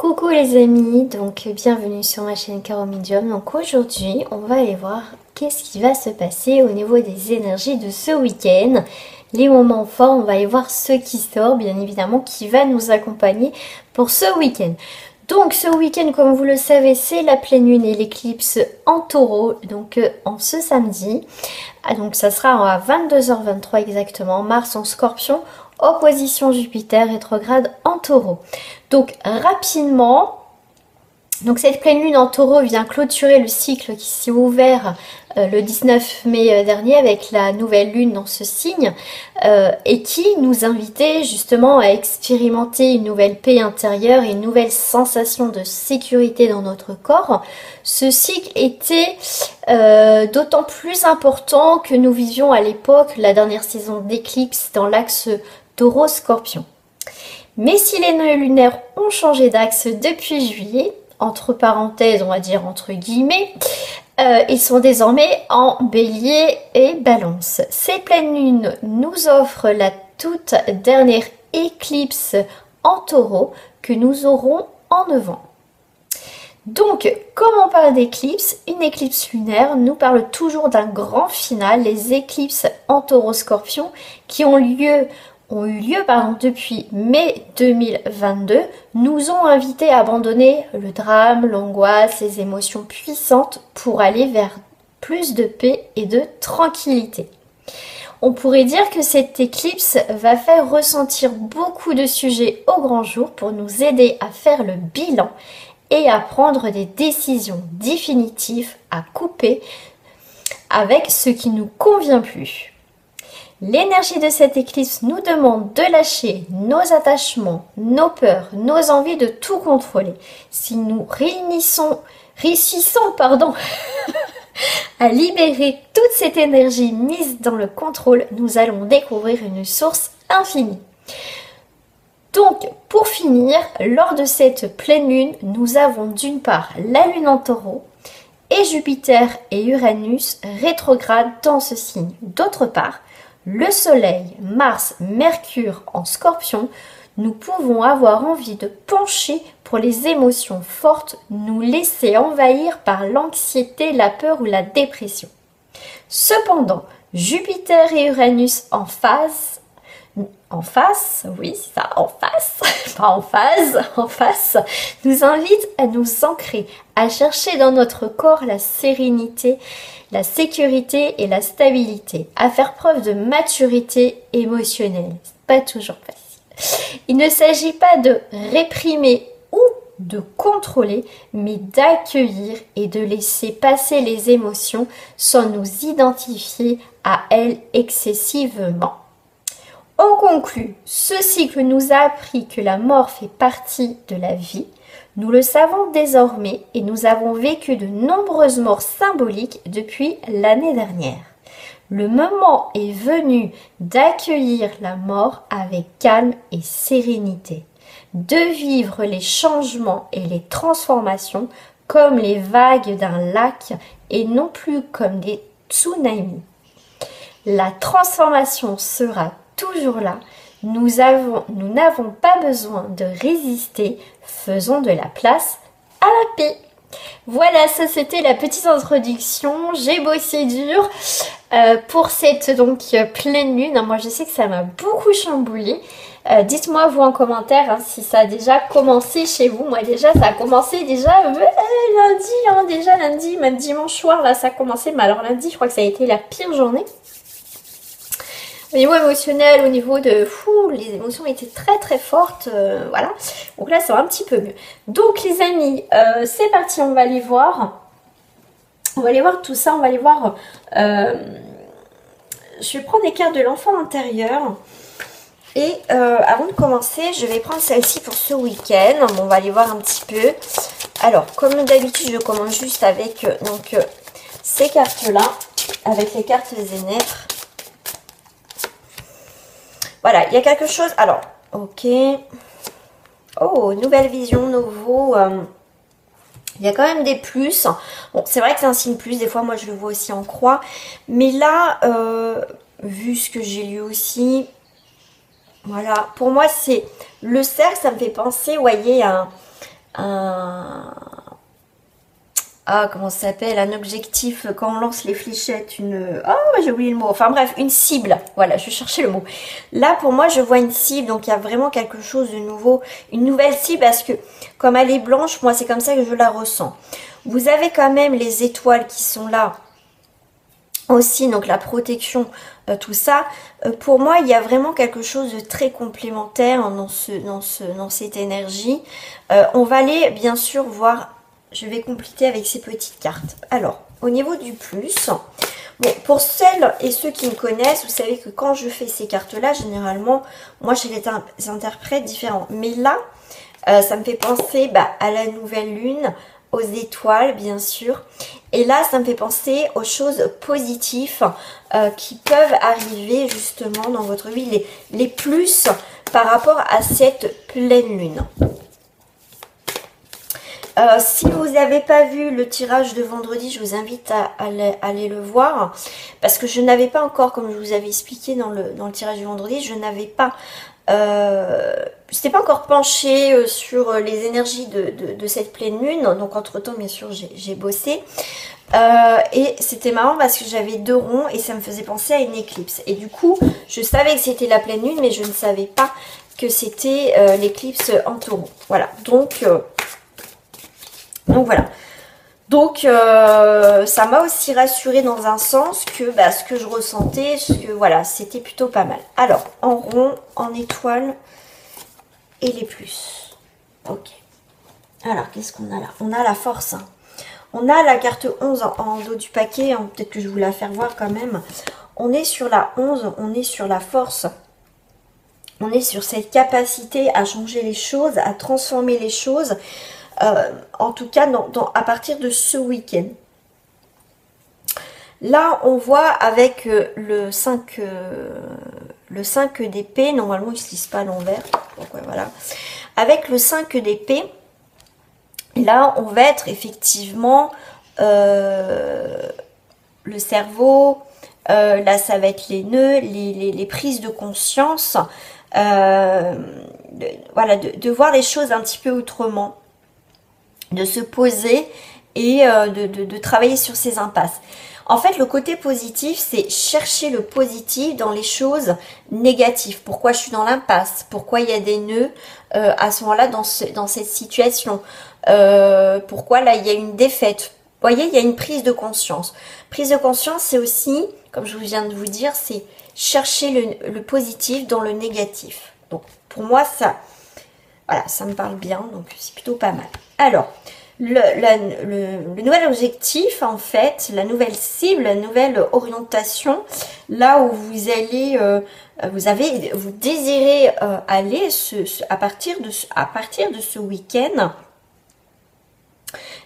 Coucou les amis, donc bienvenue sur ma chaîne Caro Medium. Donc aujourd'hui on va aller voir qu'est-ce qui va se passer au niveau des énergies de ce week-end. Les moments forts, on va aller voir ce qui sort bien évidemment qui va nous accompagner pour ce week-end. Donc ce week-end, comme vous le savez, c'est la pleine lune et l'éclipse en taureau, donc en ce samedi. Donc ça sera à 22h23 exactement, Mars en scorpion, opposition Jupiter rétrograde en taureau. Donc rapidement, donc cette pleine lune en taureau vient clôturer le cycle qui s'est ouvert le 19 mai dernier avec la nouvelle lune dans ce signe et qui nous invitait justement à expérimenter une nouvelle paix intérieure et une nouvelle sensation de sécurité dans notre corps. Ce cycle était d'autant plus important que nous vivions à l'époque la dernière saison d'éclipse dans l'axe taureau-scorpion. Mais si les nœuds lunaires ont changé d'axe depuis juillet, entre parenthèses, on va dire entre guillemets, ils sont désormais en bélier et balance. Ces pleines lunes nous offrent la toute dernière éclipse en taureau que nous aurons en novembre. Donc, comme on parle d'éclipse, une éclipse lunaire nous parle toujours d'un grand final. Les éclipses en taureau-scorpion qui ont eu lieu depuis mai 2022, nous ont invités à abandonner le drame, l'angoisse, les émotions puissantes pour aller vers plus de paix et de tranquillité. On pourrait dire que cette éclipse va faire ressentir beaucoup de sujets au grand jour pour nous aider à faire le bilan et à prendre des décisions définitives, à couper avec ce qui ne nous convient plus. L'énergie de cette éclipse nous demande de lâcher nos attachements, nos peurs, nos envies de tout contrôler. Si nous réussissons à libérer toute cette énergie mise dans le contrôle, nous allons découvrir une source infinie. Donc, pour finir, lors de cette pleine lune, nous avons d'une part la lune en taureau et Jupiter et Uranus rétrogrades dans ce signe. D'autre part, le soleil, Mars, Mercure en scorpion, nous pouvons avoir envie de pencher pour les émotions fortes, nous laisser envahir par l'anxiété, la peur ou la dépression. Cependant, Jupiter et Uranus en face, nous invitent à nous ancrer, à chercher dans notre corps la sérénité, la sécurité et la stabilité, à faire preuve de maturité émotionnelle. C'est pas toujours facile. Il ne s'agit pas de réprimer ou de contrôler, mais d'accueillir et de laisser passer les émotions sans nous identifier à elles excessivement. On conclut, ce cycle nous a appris que la mort fait partie de la vie. Nous le savons désormais et nous avons vécu de nombreuses morts symboliques depuis l'année dernière. Le moment est venu d'accueillir la mort avec calme et sérénité, de vivre les changements et les transformations comme les vagues d'un lac et non plus comme des tsunamis. La transformation sera toujours là. Nous n'avons pas besoin de résister, faisons de la place à la paix. Voilà, ça c'était la petite introduction, j'ai bossé dur pour cette pleine lune. Moi je sais que ça m'a beaucoup chamboulé. Dites-moi vous en commentaire si ça a déjà commencé chez vous. Moi déjà ça a commencé lundi, même dimanche soir là ça a commencé. Mais alors lundi je crois que ça a été la pire journée. Au niveau émotionnel, au niveau de les émotions étaient très très fortes, voilà. Donc là, ça va un petit peu mieux. Donc les amis, c'est parti, on va aller voir. On va aller voir tout ça, on va aller voir. Je vais prendre les cartes de l'enfant intérieur. Et avant de commencer, je vais prendre celle-ci pour ce week-end. On va aller voir un petit peu. Alors, comme d'habitude, je commence juste avec ces cartes-là, avec les cartes Zénètre. Voilà, il y a quelque chose. Alors, ok. Oh, nouvelle vision, nouveau. Il y a quand même des plus. Bon, c'est vrai que c'est un signe plus. Des fois, moi, je le vois aussi en croix. Mais là, vu ce que j'ai lu aussi, voilà. Pour moi, c'est le cercle. Ça me fait penser, vous voyez, à Ah, comment ça s'appelle? Un objectif quand on lance les fléchettes, j'ai oublié le mot. Enfin bref, une cible. Voilà, je cherchais le mot. Là, pour moi, je vois une cible, donc il y a vraiment quelque chose de nouveau, une nouvelle cible, parce que comme elle est blanche, moi, c'est comme ça que je la ressens. Vous avez quand même les étoiles qui sont là aussi, donc la protection, tout ça. Pour moi, il y a vraiment quelque chose de très complémentaire dans cette énergie. On va aller, bien sûr, voir... Je vais compléter avec ces petites cartes. Alors, au niveau du plus, bon, pour celles et ceux qui me connaissent, vous savez que quand je fais ces cartes-là, généralement, moi, je les interprète différents. Mais là, ça me fait penser à la nouvelle lune, aux étoiles, bien sûr. Et là, ça me fait penser aux choses positives qui peuvent arriver, justement, dans votre vie. Les plus par rapport à cette pleine lune. Si vous n'avez pas vu le tirage de vendredi, je vous invite à aller le voir. Parce que je n'avais pas encore, comme je vous avais expliqué dans le tirage du vendredi, je n'avais pas... je n'étais pas encore penchée sur les énergies de cette pleine lune. Donc entre temps, bien sûr, j'ai bossé. Et c'était marrant parce que j'avais 2 ronds et ça me faisait penser à une éclipse. Et du coup, je savais que c'était la pleine lune, mais je ne savais pas que c'était l'éclipse en taureau. Voilà, donc voilà. Donc ça m'a aussi rassurée dans un sens que ce que je ressentais, voilà, c'était plutôt pas mal. Alors, en rond, en étoile et les plus. Ok. Alors, qu'est-ce qu'on a là? On a la force. Hein. On a la carte 11 en dos du paquet. Hein. Peut-être que je vais vous la faire voir quand même. On est sur la 11, on est sur la force. On est sur cette capacité à changer les choses, à transformer les choses. En tout cas, à partir de ce week-end. Là, on voit avec le 5 d'épée, normalement, il ne se lise pas à l'envers. Donc, ouais, voilà. Avec le 5 d'épée, là, on va être effectivement le cerveau. Là, ça va être les nœuds, les prises de conscience. Voilà, de voir les choses un petit peu autrement. De se poser et de travailler sur ces impasses. En fait, le côté positif, c'est chercher le positif dans les choses négatives. Pourquoi je suis dans l'impasse? Pourquoi il y a des nœuds à ce moment-là dans cette situation? Pourquoi là, il y a une défaite? Vous voyez, il y a une prise de conscience. Prise de conscience, c'est aussi, comme je viens de vous dire, c'est chercher le positif dans le négatif. Donc, pour moi, voilà, ça me parle bien, donc c'est plutôt pas mal. Alors, le nouvel objectif, en fait, la nouvelle cible, la nouvelle orientation, là où vous allez, vous désirez aller à partir de ce week-end.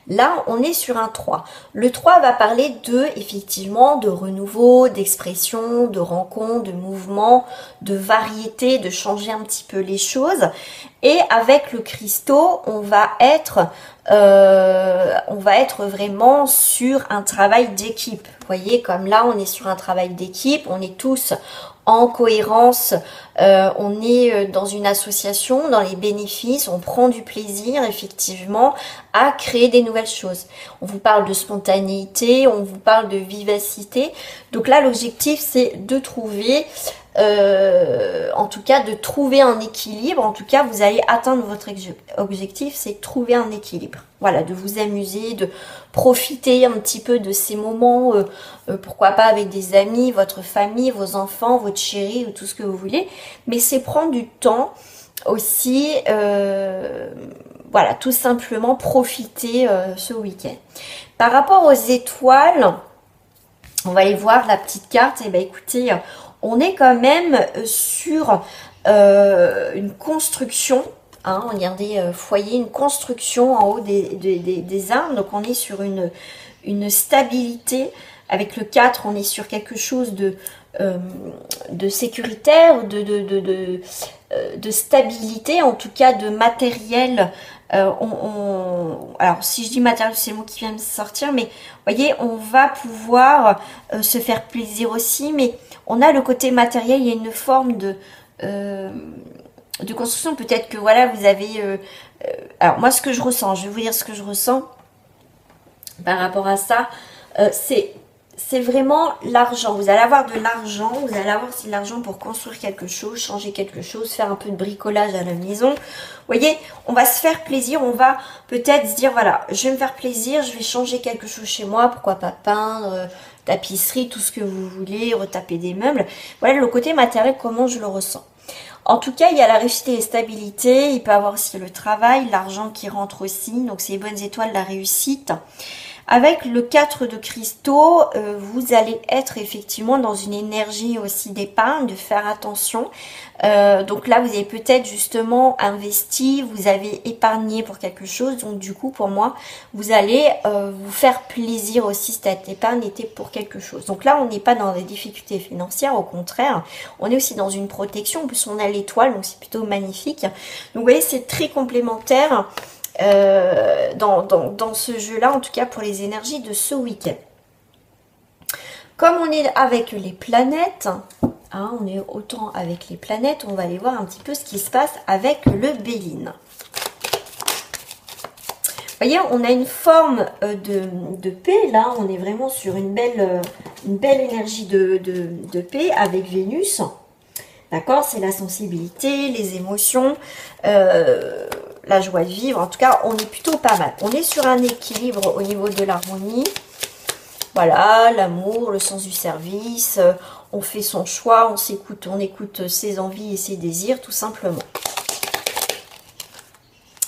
Là, on est sur un 3. Le 3 va parler effectivement, de renouveau, d'expression, de rencontre, de mouvement, de variété, de changer un petit peu les choses. Et avec le cristaux, on va être vraiment sur un travail d'équipe. Vous voyez, comme là, on est sur un travail d'équipe, on est tous en cohérence, on est dans une association, dans les bénéfices, on prend du plaisir effectivement à créer des nouvelles choses. On vous parle de spontanéité, on vous parle de vivacité. Donc là, l'objectif, c'est de trouver, en tout cas, de trouver un équilibre. En tout cas, vous allez atteindre votre objectif, c'est trouver un équilibre. Voilà, de vous amuser, de profiter un petit peu de ces moments, pourquoi pas avec des amis, votre famille, vos enfants, votre chéri ou tout ce que vous voulez. Mais c'est prendre du temps aussi, voilà, tout simplement profiter ce week-end. Par rapport aux étoiles, on va aller voir la petite carte. Et écoutez, on est quand même sur une construction. Hein, regardez, foyer, une construction en haut des arbres. Donc on est sur une stabilité. Avec le 4, on est sur quelque chose de sécuritaire, de stabilité, en tout cas de matériel. Alors si je dis matériel, c'est le mot qui vient de sortir, mais vous voyez, on va pouvoir se faire plaisir aussi, mais on a le côté matériel, il y a une forme de construction. Peut-être que voilà, vous avez... alors moi, ce que je ressens, je vais vous dire ce que je ressens par rapport à ça. C'est vraiment l'argent. Vous allez avoir de l'argent, vous allez avoir aussi de l'argent pour construire quelque chose, changer quelque chose, faire un peu de bricolage à la maison. Vous voyez, on va se faire plaisir, on va peut-être se dire, voilà, je vais me faire plaisir, je vais changer quelque chose chez moi, pourquoi pas peindre, tapisserie, tout ce que vous voulez, retaper des meubles. Voilà le côté matériel, comment je le ressens. En tout cas, il y a la réussite et la stabilité, il peut y avoir aussi le travail, l'argent qui rentre aussi, donc c'est les bonnes étoiles, la réussite. Avec le 4 de cristaux, vous allez être effectivement dans une énergie aussi d'épargne, de faire attention. Donc là, vous avez peut-être justement investi, vous avez épargné pour quelque chose. Donc du coup, pour moi, vous allez vous faire plaisir aussi. Cette épargne était pour quelque chose. Donc là, on n'est pas dans des difficultés financières, au contraire. On est aussi dans une protection. En plus, on a l'étoile, donc c'est plutôt magnifique. Donc vous voyez, c'est très complémentaire. Dans ce jeu-là, en tout cas pour les énergies de ce week-end. Comme on est avec les planètes, hein, on est autant avec les planètes, on va aller voir un petit peu ce qui se passe avec le Béline. Vous voyez, on a une forme de paix, là, on est vraiment sur une belle énergie de paix avec Vénus. D'accord, c'est la sensibilité, les émotions, la joie de vivre. En tout cas, on est plutôt pas mal. On est sur un équilibre au niveau de l'harmonie. Voilà, l'amour, le sens du service. On fait son choix, on écoute ses envies et ses désirs, tout simplement.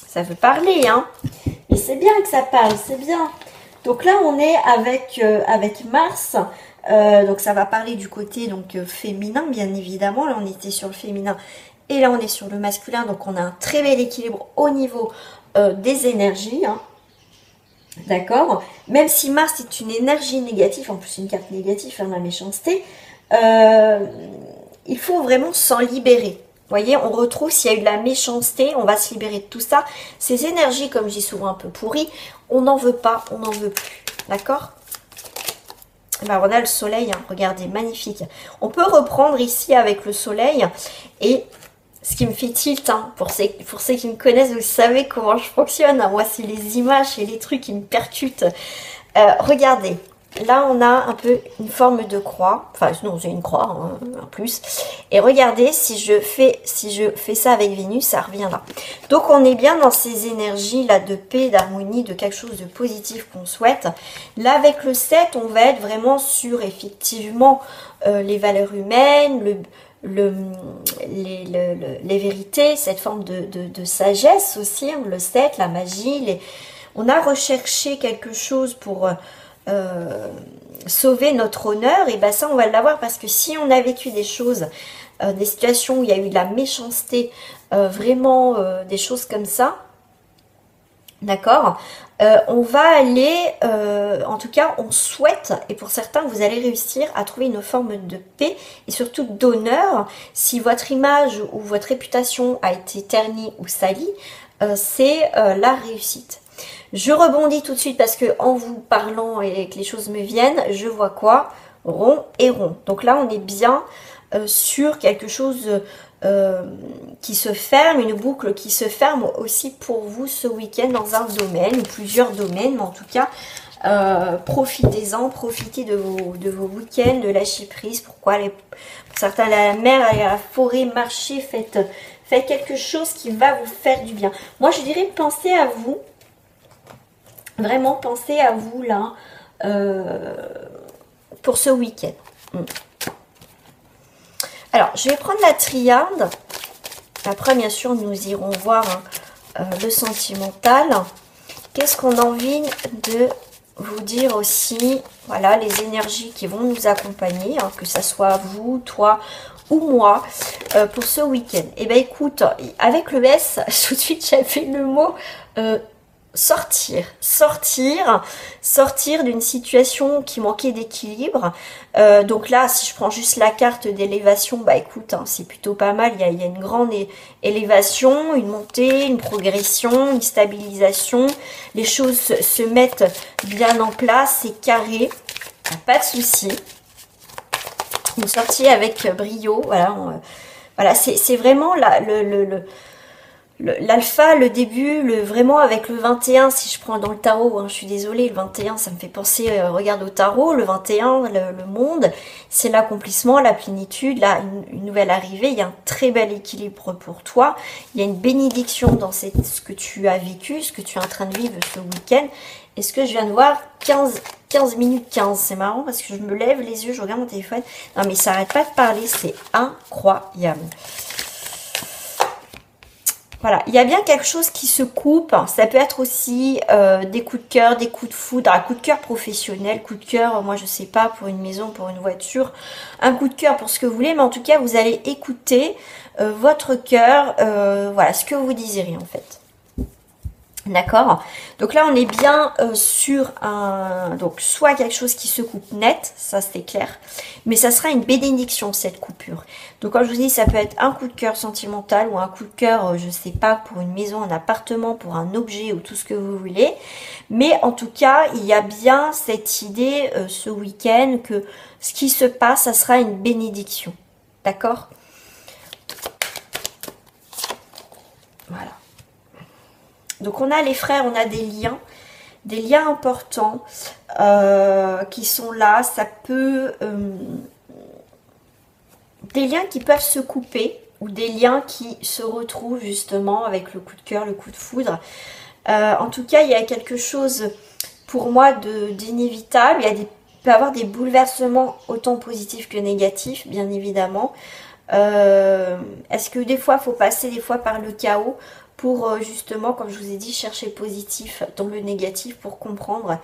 Ça veut parler, hein. Mais c'est bien que ça parle, c'est bien. Donc là, on est avec Mars. Donc ça va parler du côté donc féminin, bien évidemment. Là, on était sur le féminin. Et là, on est sur le masculin, donc on a un très bel équilibre au niveau des énergies. Hein. D'accord. Même si Mars est une énergie négative, en plus une carte négative, hein, la méchanceté, il faut vraiment s'en libérer. Vous voyez, on retrouve s'il y a eu de la méchanceté, on va se libérer de tout ça. Ces énergies, comme je dis souvent un peu pourries, on n'en veut pas, on n'en veut plus. D'accord. Ben, on a le soleil, hein, regardez, magnifique. On peut reprendre ici avec le soleil et... Ce qui me fait tilt, hein, pour ceux qui me connaissent, vous savez comment je fonctionne. Hein. Moi, c'est les images et les trucs qui me percutent. Regardez, là, on a un peu une forme de croix. Enfin, non, c'est une croix, hein, en plus. Et regardez, si je fais ça avec Vénus, ça revient là. Donc, on est bien dans ces énergies-là de paix, d'harmonie, de quelque chose de positif qu'on souhaite. Là, avec le 7, on va être vraiment sur, effectivement, les valeurs humaines, les vérités, cette forme de sagesse aussi, hein, le 7, la magie, on a recherché quelque chose pour sauver notre honneur, et ben ça on va l'avoir parce que si on a vécu des choses, des situations où il y a eu de la méchanceté, vraiment des choses comme ça, d'accord, on va aller, en tout cas on souhaite, et pour certains vous allez réussir à trouver une forme de paix et surtout d'honneur. Si votre image ou votre réputation a été ternie ou salie, c'est la réussite. Je rebondis tout de suite parce que en vous parlant et que les choses me viennent, je vois quoi? Rond et rond. Donc là on est bien sur quelque chose qui se ferme, une boucle qui se ferme aussi pour vous ce week-end dans un domaine ou plusieurs domaines, mais en tout cas profitez-en, profitez de vos week-ends, de lâcher prise. Pourquoi aller, pour certains à la mer, aller à la forêt, marcher, faites quelque chose qui va vous faire du bien. Moi je dirais pensez à vous, vraiment pensez à vous là pour ce week-end. Alors, je vais prendre la triade. Après, bien sûr, nous irons voir le sentimental. Qu'est-ce qu'on a envie de vous dire aussi? Voilà, les énergies qui vont nous accompagner, hein, que ça soit vous, toi ou moi, pour ce week-end. Eh bien, écoute, avec le S, tout de suite, j'avais le mot... sortir d'une situation qui manquait d'équilibre. Donc là, si je prends juste la carte d'élévation, bah écoute, hein, c'est plutôt pas mal. Il y a une grande élévation, une montée, une progression, une stabilisation. Les choses se mettent bien en place, c'est carré, pas de souci. Une sortie avec brio, voilà. Voilà, c'est vraiment l'alpha, le début, vraiment avec le 21, si je prends dans le tarot, hein, je suis désolée, le 21, ça me fait penser, regarde au tarot, le 21, le monde, c'est l'accomplissement, la plénitude, là, une nouvelle arrivée, il y a un très bel équilibre pour toi, il y a une bénédiction dans ce que tu as vécu, ce que tu es en train de vivre ce week-end, et ce que je viens de voir, 15 minutes 15, c'est marrant parce que je me lève les yeux, je regarde mon téléphone, non mais ça n'arrête pas de parler, c'est incroyable. Voilà, il y a bien quelque chose qui se coupe. Ça peut être aussi des coups de cœur, des coups de foudre, un coup de cœur professionnel, coup de cœur, moi je sais pas, pour une maison, pour une voiture, un coup de cœur pour ce que vous voulez, mais en tout cas vous allez écouter votre cœur, voilà, ce que vous désirez en fait. D'accord. Donc là, on est bien sur un... Donc, soit quelque chose qui se coupe net, ça c'est clair. Mais ça sera une bénédiction, cette coupure. Donc, quand je vous dis, ça peut être un coup de cœur sentimental ou un coup de cœur, je sais pas, pour une maison, un appartement, pour un objet ou tout ce que vous voulez. Mais en tout cas, il y a bien cette idée ce week-end que ce qui se passe, ça sera une bénédiction. D'accord? Voilà. Donc on a les frères, on a des liens importants qui sont là. Ça peut... des liens qui peuvent se couper ou des liens qui se retrouvent justement avec le coup de cœur, le coup de foudre. En tout cas, il y a quelque chose pour moi d'inévitable. Il peut y avoir des bouleversements autant positifs que négatifs, bien évidemment. Est-ce que des fois, il faut passer des fois par le chaos pour justement, comme je vous ai dit, chercher le positif dans le négatif pour comprendre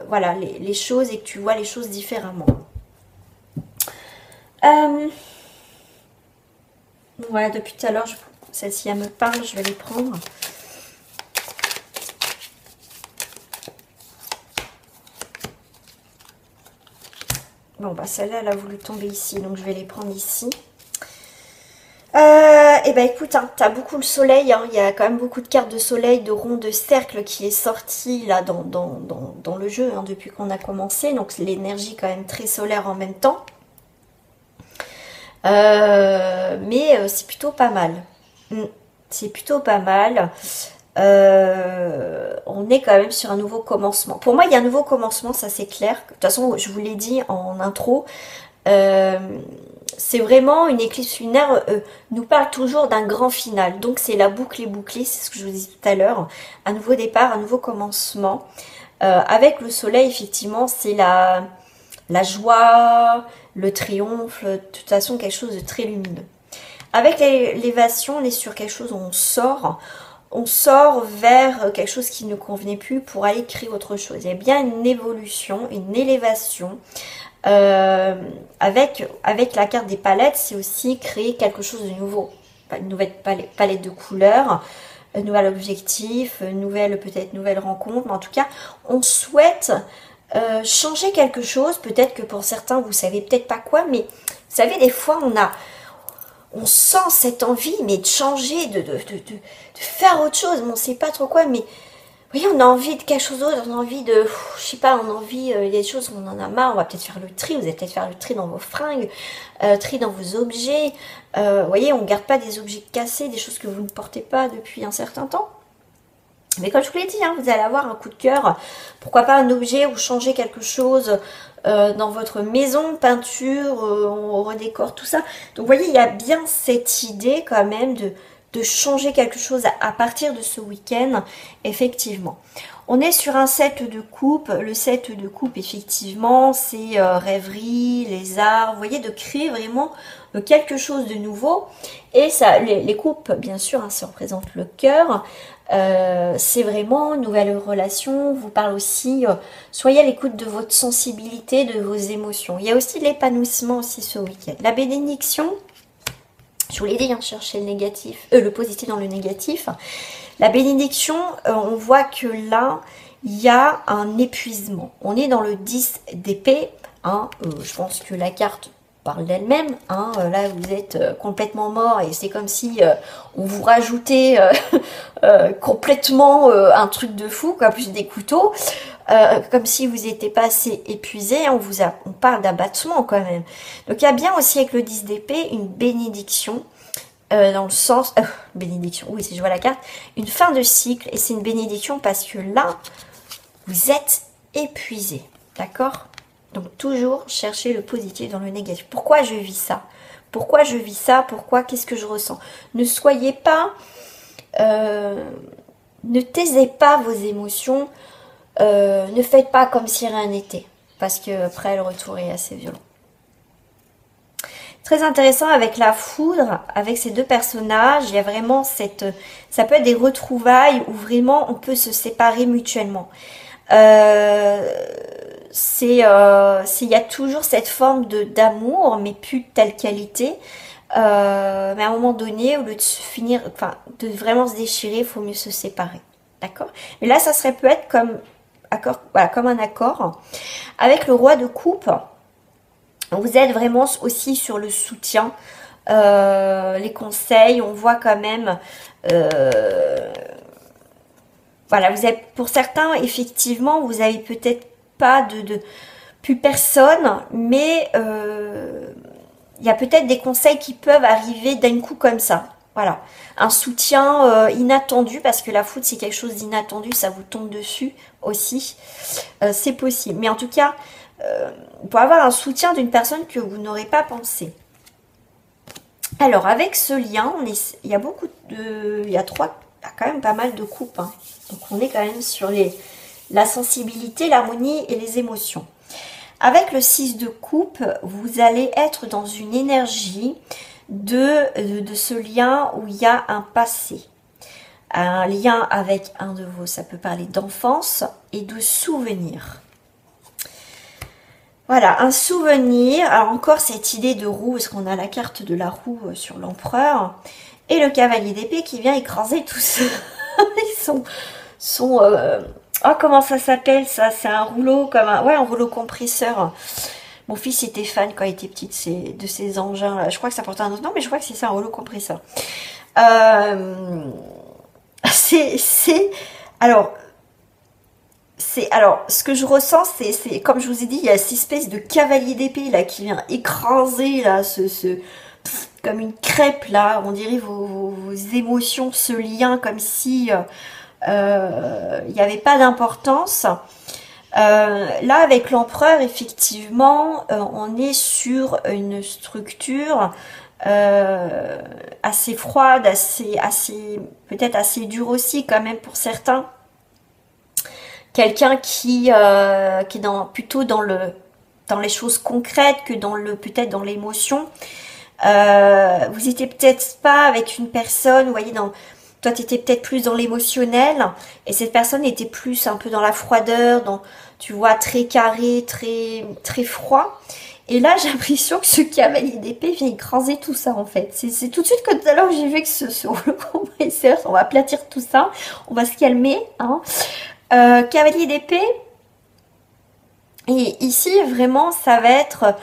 voilà, les choses et que tu vois les choses différemment. Voilà, depuis tout à l'heure, celle-ci elle me parle, je vais les prendre. Bon, bah celle-là, elle a voulu tomber ici, donc je vais les prendre ici. Et ben écoute, hein, t'as beaucoup le soleil, hein, il y a quand même beaucoup de cartes de soleil, de rond, de cercle qui est sorti là dans le jeu hein, depuis qu'on a commencé. Donc l'énergie quand même très solaire en même temps. Mais c'est plutôt pas mal. C'est plutôt pas mal. On est quand même sur un nouveau commencement. Pour moi, il y a un nouveau commencement, ça c'est clair. De toute façon, je vous l'ai dit en intro. C'est vraiment une éclipse lunaire nous parle toujours d'un grand final. Donc c'est la boucle est bouclée, c'est ce que je vous disais tout à l'heure. Un nouveau départ, un nouveau commencement. Avec le soleil, effectivement, c'est la joie, le triomphe, de toute façon quelque chose de très lumineux. Avec l'élévation, on est sur quelque chose où on sort vers quelque chose qui ne convenait plus pour aller créer autre chose. Il y a bien une évolution, une élévation. Avec la carte des palettes, c'est aussi créer quelque chose de nouveau. Une nouvelle palette de couleurs, un nouvel objectif, peut-être nouvelle rencontre. Mais en tout cas, on souhaite changer quelque chose. Peut-être que pour certains, vous savez peut-être pas quoi, mais vous savez, des fois, on sent cette envie, mais de changer, de faire autre chose. Mais on ne sait pas trop quoi, mais vous voyez, on a envie de quelque chose d'autre, on a envie de, je sais pas, on a envie, il y a des choses où on en a marre, on va peut-être faire le tri, vous allez peut-être faire le tri dans vos fringues, tri dans vos objets. Vous voyez, on ne garde pas des objets cassés, des choses que vous ne portez pas depuis un certain temps. Mais comme je vous l'ai dit, hein, vous allez avoir un coup de cœur, pourquoi pas un objet ou changer quelque chose dans votre maison, peinture, on redécore tout ça. Donc vous voyez, il y a bien cette idée quand même de changer quelque chose à partir de ce week-end, effectivement. On est sur un 7 de coupe. Le 7 de coupe, effectivement, c'est rêverie, les arts. Vous voyez, de créer vraiment quelque chose de nouveau. Et ça, les coupes, bien sûr, hein, ça représente le cœur. C'est vraiment une nouvelle relation. Vous parle aussi, soyez à l'écoute de votre sensibilité, de vos émotions. Il y a aussi l'épanouissement aussi ce week-end. La bénédiction, je vous l'ai dit, hein, chercher le négatif, le positif dans le négatif. La bénédiction, on voit que là, il y a un épuisement. On est dans le 10 d'épée. Hein, je pense que la carte parle d'elle-même. Hein. Là, vous êtes complètement mort et c'est comme si on vous rajoutait complètement un truc de fou, quoi, plus des couteaux. Comme si vous n'étiez pas assez épuisé, on parle d'abattement quand même. Donc il y a bien aussi avec le 10 d'épée une bénédiction, dans le sens, bénédiction, oui si je vois la carte, une fin de cycle, et c'est une bénédiction parce que là, vous êtes épuisé, d'accord? Donc toujours chercher le positif dans le négatif. Pourquoi je vis ça? Pourquoi je vis ça? Pourquoi? Qu'est-ce que je ressens? Ne soyez pas, ne taisez pas vos émotions. Ne faites pas comme si rien n'était, parce que après le retour est assez violent. Très intéressant avec la foudre, avec ces deux personnages, il y a vraiment ça peut être des retrouvailles où vraiment on peut se séparer mutuellement. Il y a toujours cette forme d'amour, mais plus de telle qualité. Mais à un moment donné, au lieu de finir, enfin, de vraiment se déchirer, il faut mieux se séparer. D'accord? Mais là, ça serait peut-être comme voilà, comme un accord. Avec le roi de coupe, vous êtes vraiment aussi sur le soutien, les conseils, on voit quand même, voilà, vous êtes, pour certains, effectivement, vous avez peut-être pas plus personne, mais il y a peut-être des conseils qui peuvent arriver d'un coup comme ça. Voilà, un soutien inattendu, parce que la foudre c'est quelque chose d'inattendu, ça vous tombe dessus aussi, c'est possible. Mais en tout cas, pour avoir un soutien d'une personne que vous n'aurez pas pensé. Alors avec ce lien, il y a il y a quand même pas mal de coupes. Hein. Donc on est quand même sur la sensibilité, l'harmonie et les émotions. Avec le 6 de coupe, vous allez être dans une énergie de ce lien où il y a un passé, un lien avec un de vos, ça peut parler d'enfance et de souvenirs. Voilà, un souvenir. Alors encore cette idée de roue, parce qu'on a la carte de la roue sur l'empereur et le cavalier d'épée qui vient écraser tout ça. Ils sont oh, comment ça s'appelle ça? C'est un rouleau comme un rouleau compresseur. Mon fils était fan quand il était petit de ces engins là. Je crois que ça portait un autre nom, mais je crois que c'est ça, un rouleau compresseur. Alors, ce que je ressens, c'est comme je vous ai dit, il y a cette espèce de cavalier d'épée là qui vient écraser là, comme une crêpe là, on dirait vos émotions, ce lien, comme si il n'y avait pas d'importance. Là, avec l'empereur, effectivement, on est sur une structure assez froide, peut-être assez dure aussi quand même pour certains. Quelqu'un qui est plutôt dans les choses concrètes que peut-être dans l'émotion. Vous étiez peut-être pas avec une personne, vous voyez, toi tu étais peut-être plus dans l'émotionnel et cette personne était plus un peu dans la froideur, tu vois, très carré, très, très froid. Et là, j'ai l'impression que ce cavalier d'épée vient écraser tout ça, en fait. C'est tout de suite que tout à l'heure, j'ai vu que ce rouleau compresseur, on va aplatir tout ça, on va se calmer, hein. Cavalier d'épée, et ici vraiment ça va être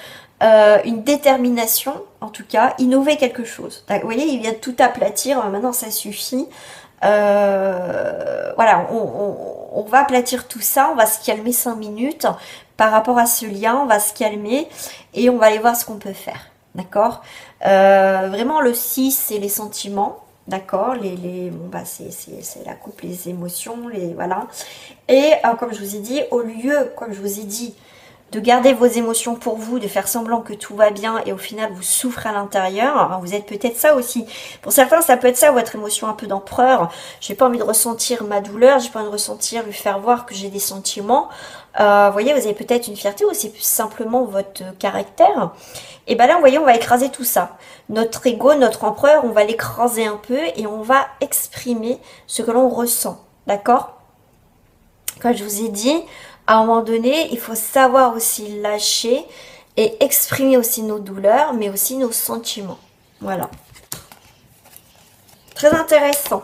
une détermination, en tout cas, innover quelque chose. Vous voyez, il vient de tout aplatir, maintenant ça suffit. Voilà, on va aplatir tout ça, on va se calmer 5 minutes par rapport à ce lien, on va se calmer et on va aller voir ce qu'on peut faire, d'accord? Vraiment le 6 c'est les sentiments. D'accord, c'est la coupe, les émotions, voilà. Et comme je vous ai dit, au lieu, comme je vous ai dit, de garder vos émotions pour vous, de faire semblant que tout va bien et au final vous souffrez à l'intérieur, vous êtes peut-être ça aussi. Pour certains, ça peut être ça, votre émotion un peu d'empereur. J'ai pas envie de ressentir ma douleur, j'ai pas envie de ressentir, lui faire voir que j'ai des sentiments. Vous voyez, vous avez peut-être une fierté ou c'est simplement votre caractère. Et ben là, vous voyez, on va écraser tout ça. Notre ego, notre empereur, on va l'écraser un peu et on va exprimer ce que l'on ressent. D'accord? Comme je vous ai dit, à un moment donné, il faut savoir aussi lâcher et exprimer aussi nos douleurs, mais aussi nos sentiments. Voilà. Très intéressant.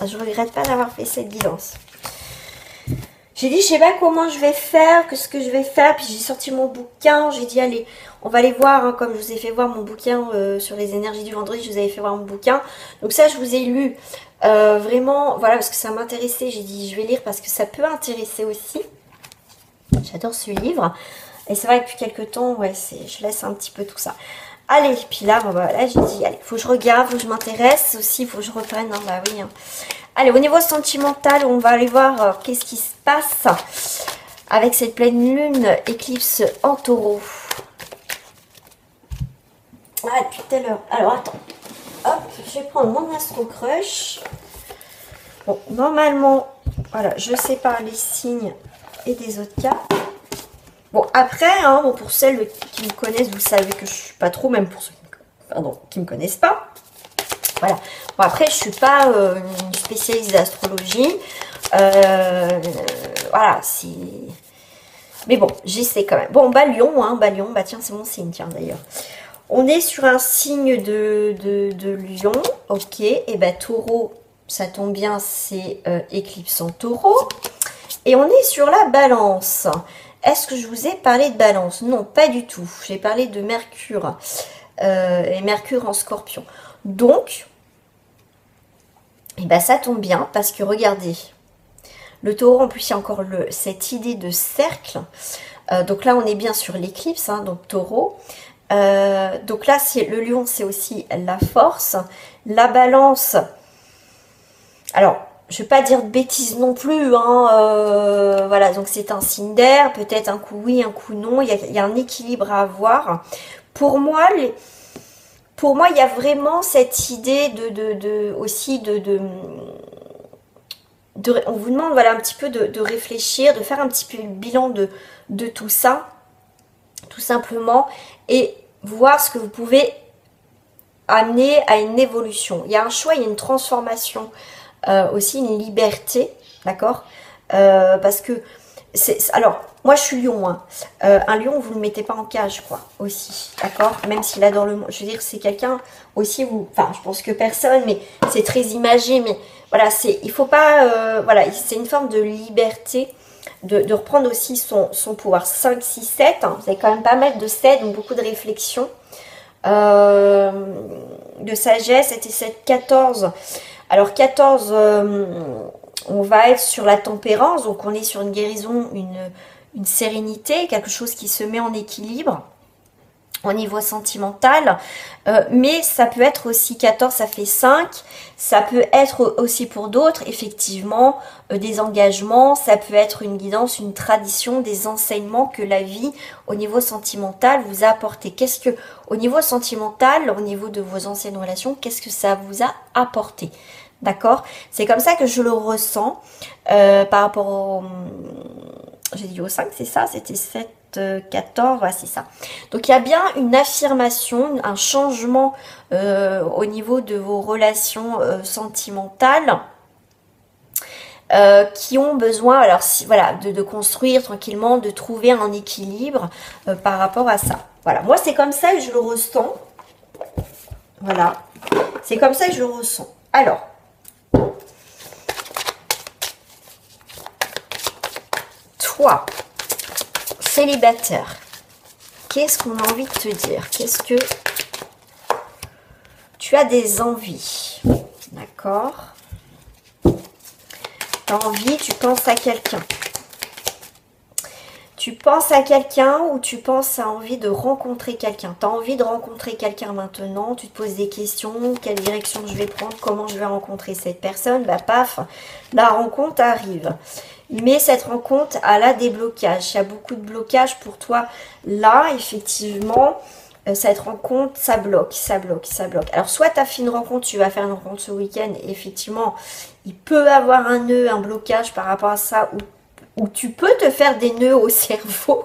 Je ne regrette pas d'avoir fait cette guidance. j'ai dit, je sais pas comment je vais faire, que ce que je vais faire. Puis j'ai sorti mon bouquin. J'ai dit, allez, on va aller voir, hein, comme je vous ai fait voir mon bouquin sur les énergies du vendredi. Je vous avais fait voir mon bouquin. Donc ça, je vous ai lu vraiment, voilà, parce que ça m'intéressait. J'ai dit, je vais lire parce que ça peut intéresser aussi. J'adore ce livre. Et c'est vrai que depuis quelques temps, ouais, je laisse un petit peu tout ça. Allez, puis là, bon, bah, là j'ai dit, allez, faut que je regarde, faut que je m'intéresse aussi, faut que je reprenne, hein, bah oui. Hein. Allez, au niveau sentimental, on va aller voir qu'est-ce qui se passe avec cette pleine lune éclipse en taureau. Ah, depuis tout à l'heure. Alors, attends. Hop, je vais prendre mon Astro Crush. Bon, normalement, voilà, je sépare les signes et des autres cartes. Bon, après, hein, bon, pour celles qui me connaissent, vous savez que je suis pas trop, même pour ceux qui me connaissent pas. Voilà. Bon, après, je suis pas une spécialiste d'astrologie. Voilà, c'est... Mais bon, j'essaie quand même. Bon, bah Lion, hein, bah tiens, c'est mon signe, tiens, d'ailleurs. On est sur un signe de Lion, ok. Et bah Taureau, ça tombe bien, c'est éclipse en Taureau. Et on est sur la Balance. Est-ce que je vous ai parlé de Balance? Non, pas du tout. J'ai parlé de Mercure. Et Mercure en Scorpion. Donc, et ben ça tombe bien parce que regardez, le Taureau, en plus, il y a encore cette idée de cercle. Donc là, on est bien sur l'éclipse, hein, donc Taureau. Donc là, le Lion, c'est aussi la force. La Balance, alors... je ne vais pas dire de bêtises non plus, hein, voilà, donc c'est un signe d'air, peut-être un coup oui, un coup non, il y a un équilibre à avoir. Pour moi, il y a vraiment cette idée on vous demande, voilà, un petit peu de réfléchir, de faire un petit peu le bilan de tout ça, tout simplement, et voir ce que vous pouvez amener à une évolution. Il y a un choix, il y a une transformation. Aussi une liberté, d'accord, parce que alors moi je suis lion, hein. Un lion vous ne le mettez pas en cage, quoi, aussi, d'accord, même s'il adore le monde, je veux dire, c'est quelqu'un aussi, enfin je pense que personne, mais c'est très imagé, mais voilà, il faut pas, voilà, c'est une forme de liberté, de reprendre aussi son pouvoir. 5, 6, 7, hein, vous avez quand même pas mal de 7, donc beaucoup de réflexion, de sagesse. Et 7, 14. Alors 14, on va être sur la tempérance, donc on est sur une guérison, une sérénité, quelque chose qui se met en équilibre au niveau sentimental, mais ça peut être aussi 14, ça fait 5, ça peut être aussi pour d'autres, effectivement, des engagements, ça peut être une guidance, une tradition, des enseignements que la vie, au niveau sentimental, vous a apporté. Qu'est-ce que, au niveau sentimental, au niveau de vos anciennes relations, qu'est-ce que ça vous a apporté? D'accord? C'est comme ça que je le ressens par rapport au... J'ai dit au 5, c'est ça? C'était 7, 14, voilà, c'est ça. Donc il y a bien une affirmation, un changement au niveau de vos relations sentimentales qui ont besoin, alors voilà, de construire tranquillement, de trouver un équilibre par rapport à ça. Voilà, moi c'est comme ça que je le ressens. Voilà, c'est comme ça que je le ressens. Alors, toi, célibataire, qu'est-ce qu'on a envie de te dire? Qu'est-ce que tu as des envies? D'accord? Tu as envie, tu penses à quelqu'un. Tu penses à quelqu'un ou tu penses à envie de rencontrer quelqu'un. Tu as envie de rencontrer quelqu'un maintenant, tu te poses des questions, quelle direction je vais prendre, comment je vais rencontrer cette personne. Bah paf, la rencontre arrive. Mais cette rencontre, elle a des blocages. Il y a beaucoup de blocages pour toi. Là, effectivement, cette rencontre, ça bloque, ça bloque, ça bloque. Alors, soit tu as fait une rencontre, tu vas faire une rencontre ce week-end. Et effectivement, il peut avoir un nœud, un blocage par rapport à ça. Ou tu peux te faire des nœuds au cerveau.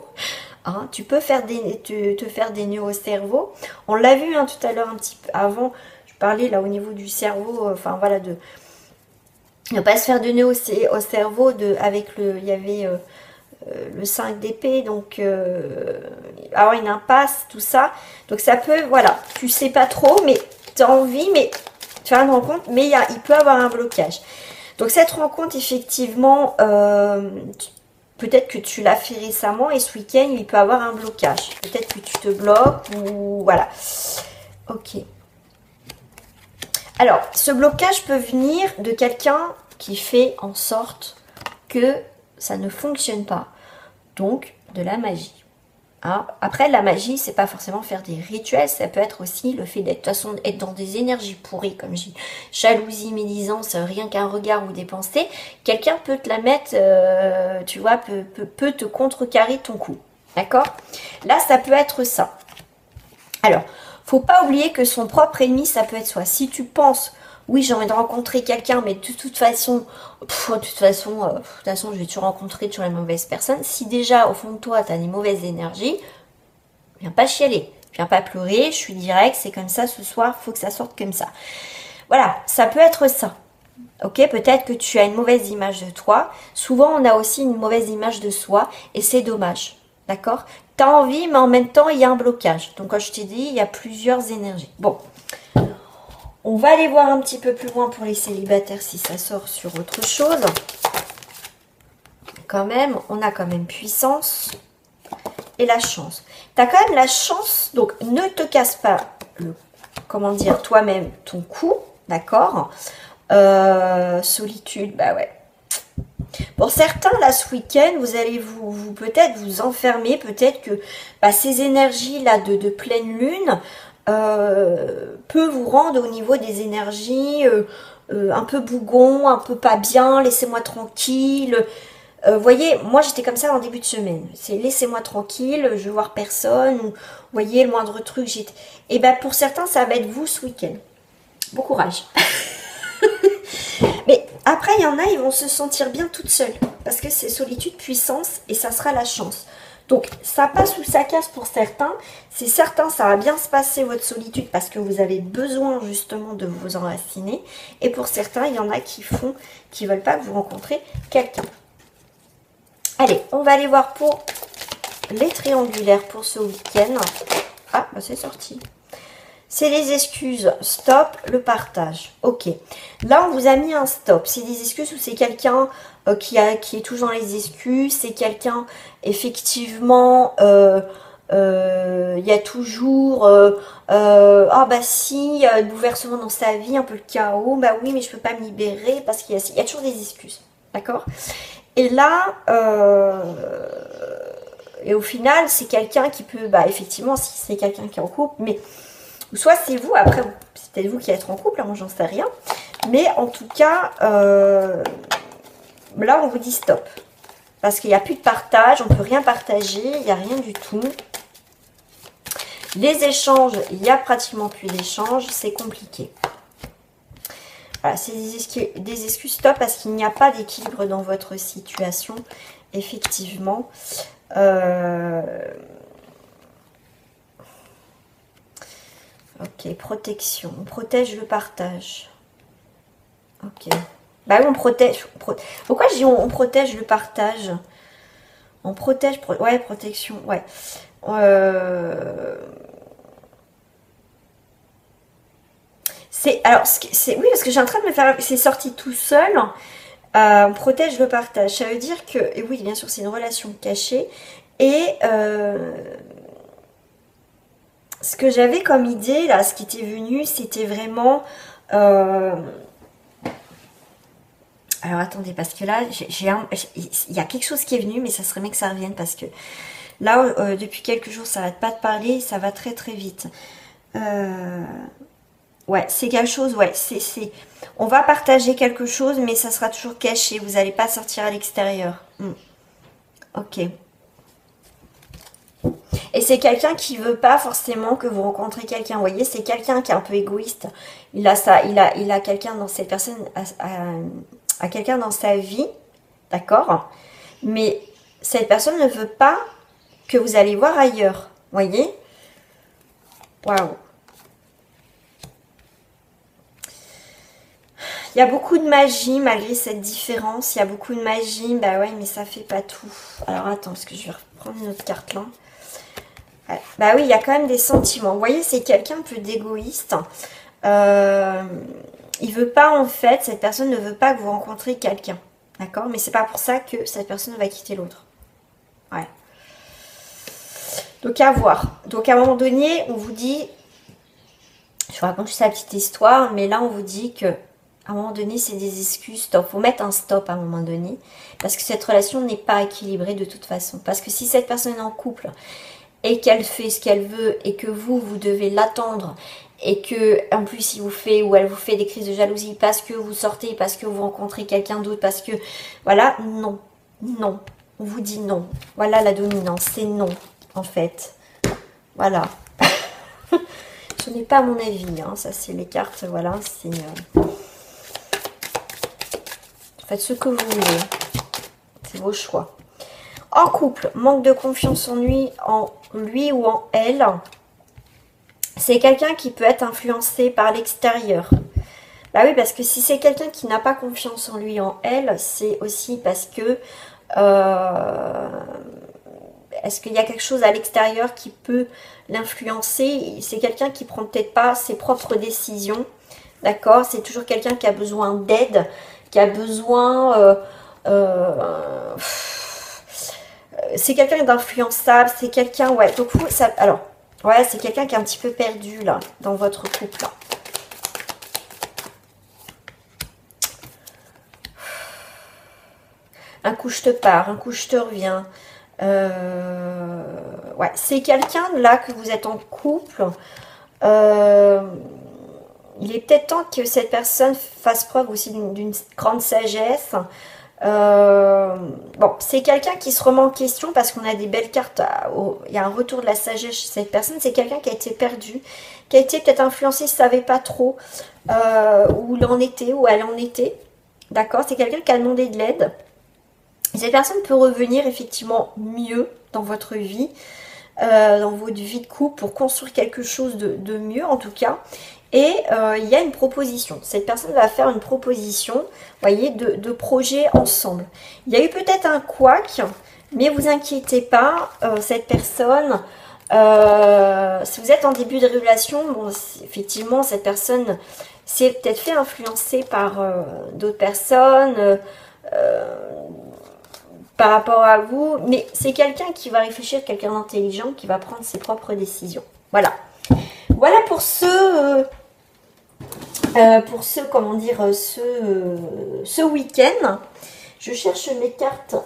Hein, tu peux te faire des nœuds au cerveau. On l'a vu hein, tout à l'heure un petit peu avant. Je parlais là au niveau du cerveau. Enfin, voilà, ne pas se faire de nœuds au cerveau il y avait le 5 d'épée, donc avoir une impasse, tout ça. Donc ça peut, voilà, tu sais pas trop, mais tu as envie, mais tu as une rencontre, mais il peut avoir un blocage. Donc cette rencontre, effectivement, peut-être que tu l'as fait récemment et ce week-end, il peut avoir un blocage. Peut-être que tu te bloques ou voilà. Ok. Alors, ce blocage peut venir de quelqu'un qui fait en sorte que ça ne fonctionne pas. Donc, de la magie. Hein? Après, la magie, c'est pas forcément faire des rituels, ça peut être aussi le fait d'être, de toute façon, être dans des énergies pourries, comme je dis, jalousie, médisance, rien qu'un regard ou des pensées, quelqu'un peut te la mettre, tu vois, peut te contrecarrer ton coup. D'accord? Là, ça peut être ça. Alors, faut pas oublier que son propre ennemi, ça peut être soi. Si tu penses, oui, j'ai envie de rencontrer quelqu'un, mais de toute façon, je vais toujours rencontrer toujours la mauvaise personne. Si déjà, au fond de toi, tu as des mauvaises énergies, viens pas chialer, viens pas pleurer, je suis direct, c'est comme ça ce soir, faut que ça sorte comme ça. Voilà, ça peut être ça. Ok, peut-être que tu as une mauvaise image de toi. Souvent, on a aussi une mauvaise image de soi et c'est dommage. D'accord? Tu as envie, mais en même temps, il y a un blocage. Donc, comme je t'ai dit, il y a plusieurs énergies. Bon, on va aller voir un petit peu plus loin pour les célibataires si ça sort sur autre chose. Quand même, on a quand même puissance et la chance. Tu as quand même la chance, donc ne te casse pas, comment dire, toi-même ton cou, d'accord? Solitude, bah ouais. Pour certains, là, ce week-end, vous allez vous peut-être vous enfermer, peut-être que bah, ces énergies-là de pleine lune peut vous rendre au niveau des énergies un peu bougon, un peu pas bien, laissez-moi tranquille. Voyez, moi j'étais comme ça en début de semaine. C'est laissez-moi tranquille, je veux voir personne. Vous voyez, le moindre truc, j'étais... Et ben pour certains, ça va être vous ce week-end. Bon courage. Mais après, il y en a, ils vont se sentir bien toutes seules. Parce que c'est solitude, puissance, et ça sera la chance. Donc, ça passe ou ça casse pour certains. C'est certain, ça va bien se passer votre solitude parce que vous avez besoin justement de vous enraciner. Et pour certains, il y en a qui veulent pas que vous rencontrez quelqu'un. Allez, on va aller voir pour les triangulaires pour ce week-end. Ah, bah c'est sorti. C'est les excuses. Stop, le partage. Ok. Là, on vous a mis un stop. C'est des excuses ou c'est quelqu'un qui est toujours dans les excuses. C'est quelqu'un, effectivement, il y a toujours ah bah si, il y a le bouleversement dans sa vie, un peu le chaos. Bah oui, mais je peux pas me libérer parce qu'il y a toujours des excuses. D'accord? Et là, et au final, c'est quelqu'un qui peut, bah effectivement, si c'est quelqu'un qui est en couple, mais soit c'est vous, après, c'est peut-être vous qui êtes en couple, hein, moi j'en sais rien. Mais en tout cas, là on vous dit stop. Parce qu'il n'y a plus de partage, on ne peut rien partager, il n'y a rien du tout. Les échanges, il n'y a pratiquement plus d'échanges, c'est compliqué. Voilà, c'est des excuses stop parce qu'il n'y a pas d'équilibre dans votre situation, effectivement. Ok, protection. On protège le partage. Ok. Bah oui, on protège. Pourquoi je dis on protège le partage? On protège... ouais, protection. Ouais. Alors, oui, parce que j'ai en train de me faire... C'est sorti tout seul. On protège le partage. Ça veut dire que... Et oui, bien sûr, c'est une relation cachée. Et... ce que j'avais comme idée, là, ce qui était venu, c'était vraiment... Alors, attendez, parce que là, il y a quelque chose qui est venu, mais ça serait bien que ça revienne, parce que là, depuis quelques jours, ça n'arrête pas de parler, ça va très très vite. Ouais, c'est quelque chose, ouais, on va partager quelque chose, mais ça sera toujours caché, vous n'allez pas sortir à l'extérieur. Ok. Et c'est quelqu'un qui veut pas forcément que vous rencontrez quelqu'un. Vous voyez, c'est quelqu'un qui est un peu égoïste. Il a ça, il a quelqu'un dans cette personne, a quelqu'un dans sa vie, d'accord. Mais cette personne ne veut pas que vous allez voir ailleurs. Vous voyez. Waouh. Il y a beaucoup de magie malgré cette différence. Il y a beaucoup de magie. Bah ouais, mais ça fait pas tout. Alors attends, parce que je vais reprendre une autre carte là. Ouais. Bah oui, il y a quand même des sentiments. Vous voyez, c'est quelqu'un un peu d'égoïste. Il veut pas en fait, cette personne ne veut pas que vous rencontriez quelqu'un. D'accord? Mais c'est pas pour ça que cette personne va quitter l'autre. Ouais. Donc à voir. Donc à un moment donné, on vous dit, je vous raconte juste la petite histoire, mais là on vous dit que à un moment donné, c'est des excuses. Stop. Faut mettre un stop à un moment donné. Parce que cette relation n'est pas équilibrée de toute façon. Parce que si cette personne est en couple et qu'elle fait ce qu'elle veut et que vous devez l'attendre et que en plus il vous fait ou elle vous fait des crises de jalousie parce que vous sortez, parce que vous rencontrez quelqu'un d'autre, parce que voilà, non, non. On vous dit non. Voilà la dominance, c'est non en fait. Voilà. Ce n'est pas mon avis, hein. Ça c'est les cartes, voilà, c'est... Faites ce que vous voulez. C'est vos choix. En couple, manque de confiance en lui ou en elle. C'est quelqu'un qui peut être influencé par l'extérieur. Bah oui, parce que si c'est quelqu'un qui n'a pas confiance en lui, en elle, c'est aussi parce que... est-ce qu'il y a quelque chose à l'extérieur qui peut l'influencer? C'est quelqu'un qui prend peut-être pas ses propres décisions. D'accord? C'est toujours quelqu'un qui a besoin d'aide, qui a besoin... c'est quelqu'un d'influençable, c'est quelqu'un... Ouais, donc vous, ça... Alors, ouais, c'est quelqu'un qui est un petit peu perdu, là, dans votre couple, là. Un coup, je te pars, un coup, je te reviens. Ouais, c'est quelqu'un, là, que vous êtes en couple. Il est peut-être temps que cette personne fasse preuve aussi d'une grande sagesse. Bon, c'est quelqu'un qui se remet en question parce qu'on a des belles cartes. Il y a un retour de la sagesse chez cette personne. C'est quelqu'un qui a été perdu, qui a été peut-être influencé, ne savait pas trop où il en était, où elle en était. D'accord? C'est quelqu'un qui a demandé de l'aide. Cette personne peut revenir effectivement mieux dans votre vie, dans votre vie de couple pour construire quelque chose de mieux en tout cas. Et il y a une proposition. Cette personne va faire une proposition, voyez, de projet ensemble. Il y a eu peut-être un couac, mais vous inquiétez pas, cette personne, si vous êtes en début de relation, bon, effectivement, cette personne s'est peut-être fait influencer par d'autres personnes, par rapport à vous, mais c'est quelqu'un qui va réfléchir, quelqu'un d'intelligent, qui va prendre ses propres décisions. Voilà. Voilà pour ce comment dire, ce week-end. Je cherche mes cartes.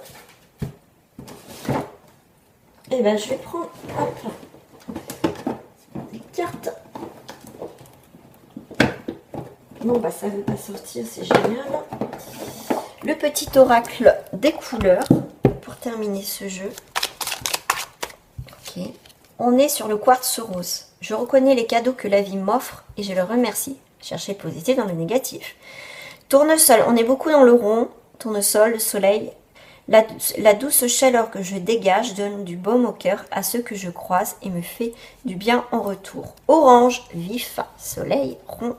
Et ben, je vais prendre, hop, les cartes. Non, bah ça ne veut pas sortir, c'est génial. Le petit oracle des couleurs pour terminer ce jeu. Ok. On est sur le quartz rose. Je reconnais les cadeaux que la vie m'offre et je le remercie. Cherchez le positif dans le négatif. Tournesol, on est beaucoup dans le rond. Tournesol, le soleil. La douce chaleur que je dégage donne du baume au cœur à ceux que je croise et me fait du bien en retour. Orange, vif, soleil, rond.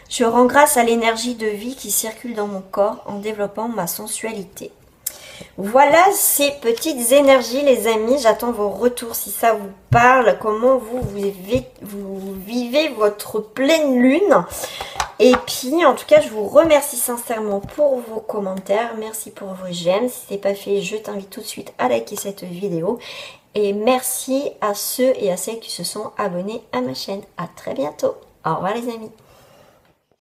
Je rends grâce à l'énergie de vie qui circule dans mon corps en développant ma sensualité. Voilà ces petites énergies les amis, j'attends vos retours si ça vous parle, comment vous vivez votre pleine lune. Et puis en tout cas je vous remercie sincèrement pour vos commentaires, merci pour vos j'aime. Si ce n'est pas fait, je t'invite tout de suite à liker cette vidéo. Et merci à ceux et à celles qui se sont abonnés à ma chaîne. À très bientôt, au revoir les amis.